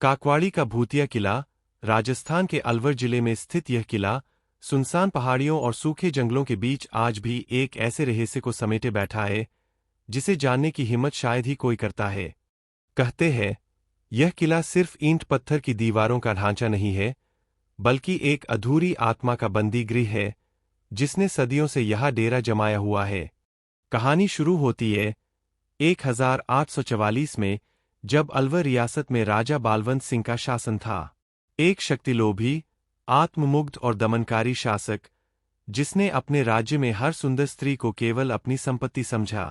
काकवाड़ी का भूतिया किला, राजस्थान के अलवर जिले में स्थित यह किला, सुनसान पहाड़ियों और सूखे जंगलों के बीच आज भी एक ऐसे रहस्य को समेटे बैठा है, जिसे जानने की हिम्मत शायद ही कोई करता है। कहते हैं, यह किला सिर्फ ईंट पत्थर की दीवारों का ढांचा नहीं है, बल्कि एक अधूरी आत्मा का बंदी गृह है, जिसने सदियों से यहाँ डेरा जमाया हुआ है। कहानी शुरू होती है 1844 में, जब अलवर रियासत में राजा बालवंत सिंह का शासन था। एक शक्तिलोभी, आत्ममुग्ध और दमनकारी शासक, जिसने अपने राज्य में हर सुंदर स्त्री को केवल अपनी संपत्ति समझा।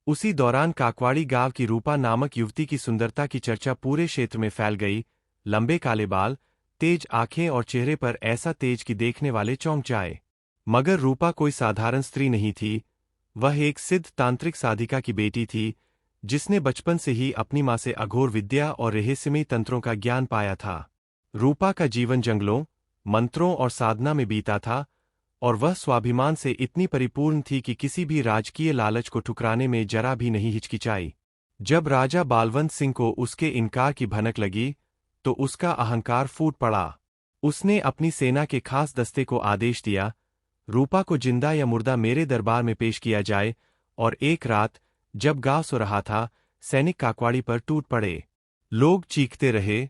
उसी दौरान काकवाड़ी गांव की रूपा नामक युवती की सुंदरता की चर्चा पूरे क्षेत्र में फैल गई। लंबे काले बाल, तेज आंखें और चेहरे पर ऐसा तेज कि देखने वाले चौंक जाए। मगर रूपा कोई साधारण स्त्री नहीं थी, वह एक सिद्ध तांत्रिक साधिका की बेटी थी, जिसने बचपन से ही अपनी मां से अघोर विद्या और रहस्यमयी तंत्रों का ज्ञान पाया था। रूपा का जीवन जंगलों, मंत्रों और साधना में बीता था, और वह स्वाभिमान से इतनी परिपूर्ण थी कि किसी भी राजकीय लालच को ठुकराने में जरा भी नहीं हिचकिचाई। जब राजा बालवंत सिंह को उसके इनकार की भनक लगी, तो उसका अहंकार फूट पड़ा। उसने अपनी सेना के खास दस्ते को आदेश दिया, रूपा को जिंदा या मुर्दा मेरे दरबार में पेश किया जाए। और एक रात, जब गांव सो रहा था, सैनिक काकवाड़ी पर टूट पड़े। लोग चीखते रहे,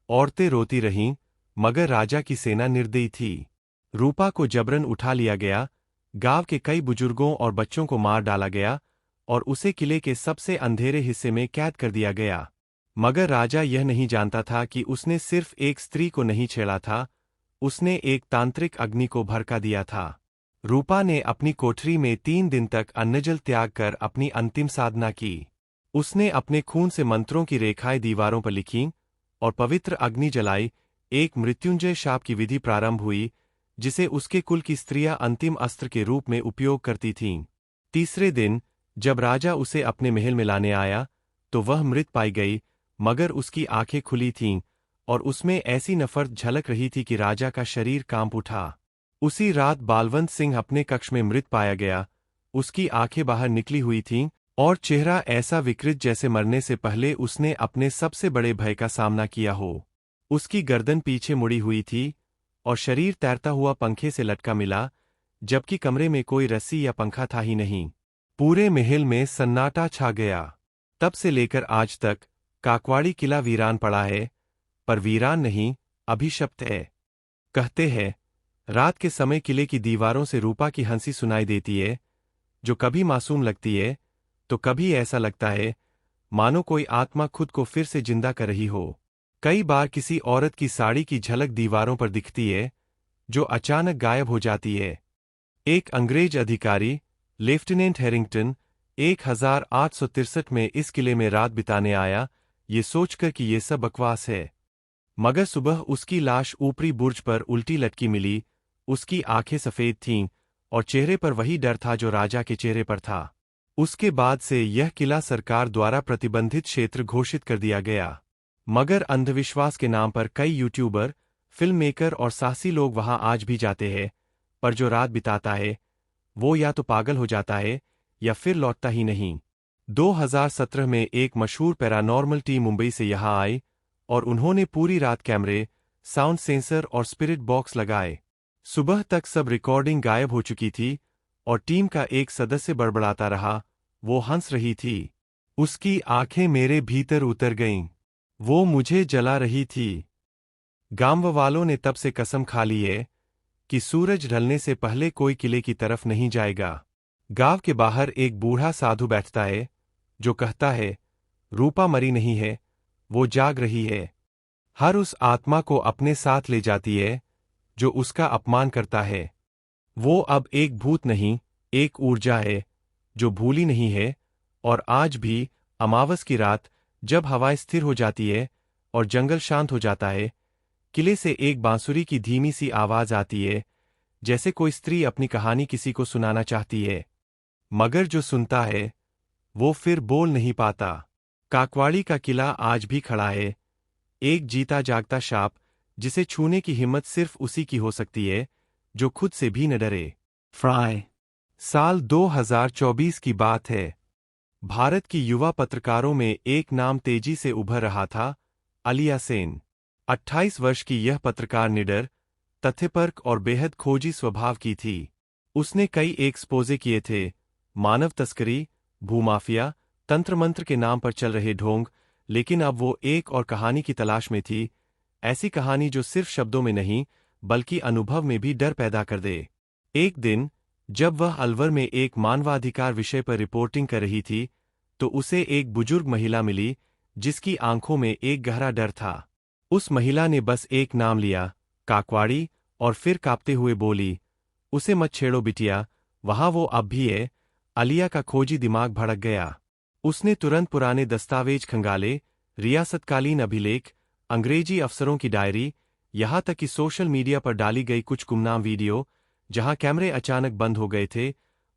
औरतें रोती रहीं, मगर राजा की सेना निर्दयी थी। रूपा को जबरन उठा लिया गया, गांव के कई बुजुर्गों और बच्चों को मार डाला गया, और उसे किले के सबसे अंधेरे हिस्से में कैद कर दिया गया। मगर राजा यह नहीं जानता था कि उसने सिर्फ एक स्त्री को नहीं छेड़ा था, उसने एक तांत्रिक अग्नि को भड़का दिया था। रूपा ने अपनी कोठरी में 3 दिन तक अन्नजल त्याग कर अपनी अंतिम साधना की। उसने अपने खून से मंत्रों की रेखाएं दीवारों पर लिखीं, और पवित्र अग्नि जलाई। एक मृत्युंजय शाप की विधि प्रारंभ हुई, जिसे उसके कुल की स्त्रियां अंतिम अस्त्र के रूप में उपयोग करती थीं। तीसरे दिन, जब राजा उसे अपने महल में लाने आया, तो वह मृत पाई गई, मगर उसकी आंखें खुली थीं, और उसमें ऐसी नफरत झलक रही थी कि राजा का शरीर कांप उठा। उसी रात बालवंत सिंह अपने कक्ष में मृत पाया गया। उसकी आंखें बाहर निकली हुई थीं, और चेहरा ऐसा विकृत जैसे मरने से पहले उसने अपने सबसे बड़े भय का सामना किया हो। उसकी गर्दन पीछे मुड़ी हुई थी, और शरीर तैरता हुआ पंखे से लटका मिला, जबकि कमरे में कोई रस्सी या पंखा था ही नहीं। पूरे महल में सन्नाटा छा गया। तब से लेकर आज तक काकवाड़ी किला वीरान पड़ा है, पर वीरान नहीं, अभिशप्त है। कहते हैं, रात के समय किले की दीवारों से रूपा की हंसी सुनाई देती है, जो कभी मासूम लगती है, तो कभी ऐसा लगता है मानो कोई आत्मा खुद को फिर से जिंदा कर रही हो। कई बार किसी औरत की साड़ी की झलक दीवारों पर दिखती है, जो अचानक गायब हो जाती है। एक अंग्रेज अधिकारी, लेफ्टिनेंट हैरिंगटन, 1863 में इस किले में रात बिताने आया, ये सोचकर कि ये सब बकवास है। मगर सुबह उसकी लाश ऊपरी बुर्ज पर उल्टी लटकी मिली। उसकी आंखें सफेद थीं, और चेहरे पर वही डर था जो राजा के चेहरे पर था। उसके बाद से यह किला सरकार द्वारा प्रतिबंधित क्षेत्र घोषित कर दिया गया। मगर अंधविश्वास के नाम पर कई यूट्यूबर, फिल्म मेकर और साहसी लोग वहां आज भी जाते हैं, पर जो रात बिताता है, वो या तो पागल हो जाता है, या फिर लौटता ही नहीं। 2017 में एक मशहूर पैरानॉर्मल टीम मुंबई से यहां आई, और उन्होंने पूरी रात कैमरे, साउंड सेंसर और स्पिरिट बॉक्स लगाए। सुबह तक सब रिकॉर्डिंग गायब हो चुकी थी, और टीम का एक सदस्य बड़बड़ाता रहा, वो हंस रही थी। उसकी आंखें मेरे भीतर उतर गईं। वो मुझे जला रही थी। गांव वालों ने तब से कसम खा ली है कि सूरज ढलने से पहले कोई किले की तरफ नहीं जाएगा। गांव के बाहर एक बूढ़ा साधु बैठता है, जो कहता है, रूपा मरी नहीं है, वो जाग रही है। हर उस आत्मा को अपने साथ ले जाती है, जो उसका अपमान करता है। वो अब एक भूत नहीं, एक ऊर्जा है, जो भूली नहीं है। और आज भी, अमावस की रात, जब हवाएं स्थिर हो जाती है और जंगल शांत हो जाता है, किले से एक बांसुरी की धीमी सी आवाज आती है, जैसे कोई स्त्री अपनी कहानी किसी को सुनाना चाहती है। मगर जो सुनता है, वो फिर बोल नहीं पाता। काकवाड़ी का किला आज भी खड़ा है, एक जीता जागता शाप, जिसे छूने की हिम्मत सिर्फ उसी की हो सकती है, जो खुद से भी न डरे। फ्राई। साल 2024 की बात है। भारत की युवा पत्रकारों में एक नाम तेजी से उभर रहा था, अलिया सेन। 28 वर्ष की यह पत्रकार निडर, तथ्यपरक और बेहद खोजी स्वभाव की थी। उसने कई एक्सपोजे किए थे, मानव तस्करी, भूमाफिया, तंत्र मंत्र के नाम पर चल रहे ढोंग, लेकिन अब वो एक और कहानी की तलाश में थी, ऐसी कहानी जो सिर्फ शब्दों में नहीं, बल्कि अनुभव में भी डर पैदा कर दे। एक दिन, जब वह अलवर में एक मानवाधिकार विषय पर रिपोर्टिंग कर रही थी, तो उसे एक बुजुर्ग महिला मिली, जिसकी आंखों में एक गहरा डर था। उस महिला ने बस एक नाम लिया, काकवाड़ी, और फिर कांपते हुए बोली, उसे मत छेड़ो बिटिया, वहां वो अब भी है। आलिया का खोजी दिमाग भड़क गया। उसने तुरंत पुराने दस्तावेज खंगाले, रियासतकालीन अभिलेख, अंग्रेजी अफसरों की डायरी, यहां तक कि सोशल मीडिया पर डाली गई कुछ गुमनाम वीडियो, जहां कैमरे अचानक बंद हो गए थे,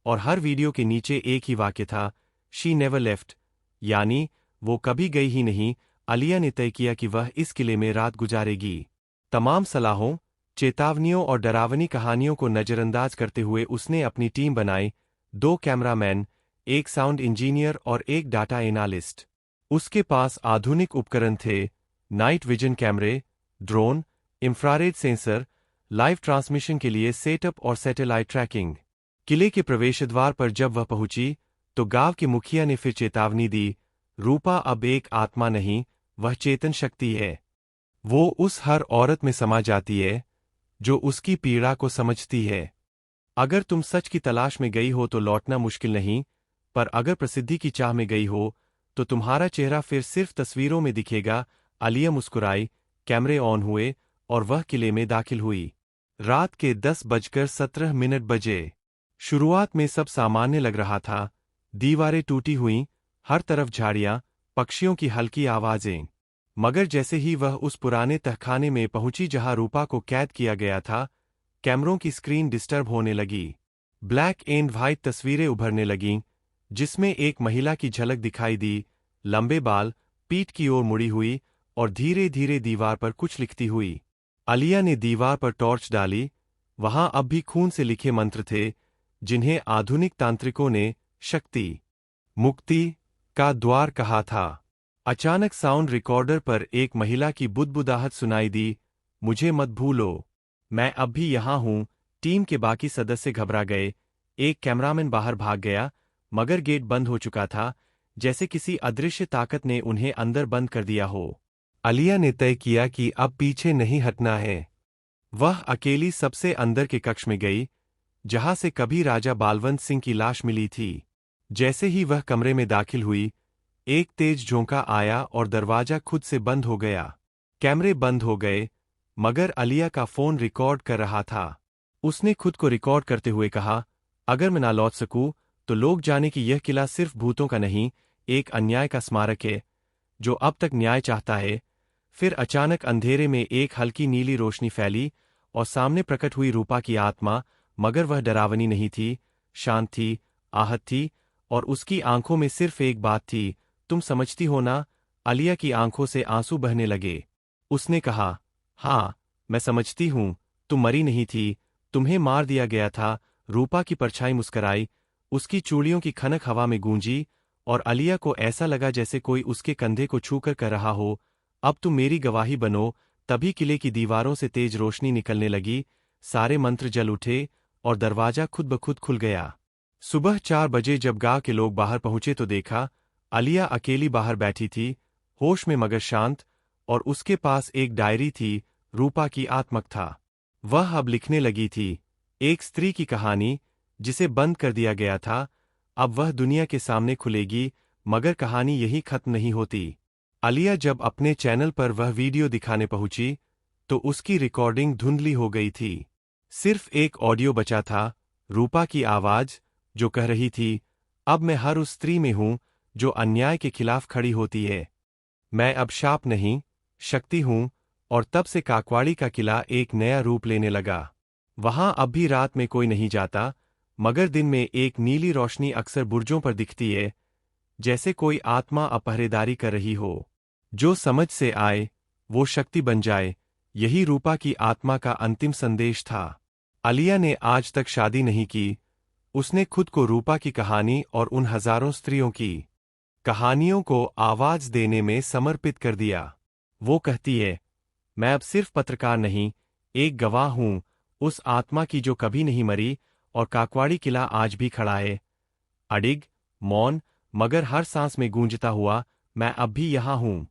और हर वीडियो के नीचे एक ही वाक्य था, शी नेवर लेफ्ट, यानी वो कभी गई ही नहीं। आलिया ने तय किया कि वह इस किले में रात गुजारेगी। तमाम सलाहों, चेतावनियों और डरावनी कहानियों को नजरअंदाज करते हुए उसने अपनी टीम बनाई, 2 कैमरामैन, एक साउंड इंजीनियर और एक डाटा एनालिस्ट। उसके पास आधुनिक उपकरण थे, नाइट विजन कैमरे, drone, infrared sensor, live transmission के लिए सेटअप और सैटेलाइट ट्रैकिंग। किले के प्रवेशद्वार पर जब वह पहुंची, तो गांव के मुखिया ने फिर चेतावनी दी, रूपा अब एक आत्मा नहीं, वह चेतन शक्ति है। वो उस हर औरत में समा जाती है, जो उसकी पीड़ा को समझती है। अगर तुम सच की तलाश में गई हो तो लौटना मुश्किल नहीं, पर अगर प्रसिद्धि की चाह में गई हो, तो तुम्हारा चेहरा फिर सिर्फ तस्वीरों में दिखेगा। आलिया मुस्कुराई, कैमरे ऑन हुए, और वह किले में दाखिल हुई। रात के 10:17 बजे। शुरुआत में सब सामान्य लग रहा था, दीवारें टूटी हुईं, हर तरफ झाड़ियां, पक्षियों की हल्की आवाजें। मगर जैसे ही वह उस पुराने तहखाने में पहुंची जहां रूपा को कैद किया गया था, कैमरों की स्क्रीन डिस्टर्ब होने लगी। ब्लैक एंड व्हाइट तस्वीरें उभरने लगीं, जिसमें एक महिला की झलक दिखाई दी, लंबे बाल, पीठ की ओर मुड़ी हुई, और धीरे धीरे दीवार पर कुछ लिखती हुई। आलिया ने दीवार पर टॉर्च डाली, वहां अब भी खून से लिखे मंत्र थे, जिन्हें आधुनिक तांत्रिकों ने शक्ति, मुक्ति का द्वार कहा था। अचानक साउंड रिकॉर्डर पर एक महिला की बुदबुदाहट सुनाई दी, मुझे मत भूलो, मैं अब भी यहां हूं। टीम के बाकी सदस्य घबरा गए, एक कैमरामैन बाहर भाग गया, मगर गेट बंद हो चुका था, जैसे किसी अदृश्य ताकत ने उन्हें अंदर बंद कर दिया हो। आलिया ने तय किया कि अब पीछे नहीं हटना है। वह अकेली सबसे अंदर के कक्ष में गई, जहां से कभी राजा बालवंत सिंह की लाश मिली थी। जैसे ही वह कमरे में दाखिल हुई, एक तेज झोंका आया और दरवाजा खुद से बंद हो गया। कैमरे बंद हो गए, मगर आलिया का फोन रिकॉर्ड कर रहा था। उसने खुद को रिकॉर्ड करते हुए कहा, अगर मैं ना लौट सकूं, तो लोग जाने कि यह किला सिर्फ भूतों का नहीं, एक अन्याय का स्मारक है, जो अब तक न्याय चाहता है। फिर अचानक अंधेरे में एक हल्की नीली रोशनी फैली, और सामने प्रकट हुई रूपा की आत्मा, मगर वह डरावनी नहीं थी, शांत थी, आहत थी, और उसकी आंखों में सिर्फ एक बात थी, तुम समझती हो ना? आलिया की आंखों से आंसू बहने लगे। उसने कहा, हाँ, मैं समझती हूं, तुम मरी नहीं थी, तुम्हें मार दिया गया था। रूपा की परछाई मुस्कराई, उसकी चूड़ियों की खनक हवा में गूंजी, और आलिया को ऐसा लगा जैसे कोई उसके कंधे को छूकर कह रहा हो, अब तुम मेरी गवाही बनो। तभी किले की दीवारों से तेज रोशनी निकलने लगी, सारे मंत्र जल उठे, और दरवाजा खुद ब खुद खुल गया। सुबह 4 बजे जब गांव के लोग बाहर पहुंचे तो देखा, आलिया अकेली बाहर बैठी थी, होश में मगर शांत, और उसके पास एक डायरी थी, रूपा की आत्मक था। वह अब लिखने लगी थी, एक स्त्री की कहानी, जिसे बंद कर दिया गया था, अब वह दुनिया के सामने खुलेगी, मगर कहानी यही खत्म नहीं होती। आलिया जब अपने चैनल पर वह वीडियो दिखाने पहुंची, तो उसकी रिकॉर्डिंग धुंधली हो गई थी। सिर्फ एक ऑडियो बचा था, रूपा की आवाज, जो कह रही थी, अब मैं हर उस स्त्री में हूं, जो अन्याय के खिलाफ खड़ी होती है। मैं अब शाप नहीं, शक्ति हूं। और तब से काकवाड़ी का किला एक नया रूप लेने लगा। वहां अब भी रात में कोई नहीं जाता, मगर दिन में एक नीली रोशनी अक्सर बुर्जों पर दिखती है, जैसे कोई आत्मा अपहरेदारी कर रही हो। जो समझ से आए, वो शक्ति बन जाए, यही रूपा की आत्मा का अंतिम संदेश था। आलिया ने आज तक शादी नहीं की, उसने खुद को रूपा की कहानी और उन हजारों स्त्रियों की कहानियों को आवाज देने में समर्पित कर दिया। वो कहती है, मैं अब सिर्फ पत्रकार नहीं, एक गवाह हूँ, उस आत्मा की जो कभी नहीं मरी, और काकवाड़ी किला आज भी खड़ा है, अडिग, मौन, मगर हर सांस में गूंजता हुआ, मैं अब भी यहाँ हूँ।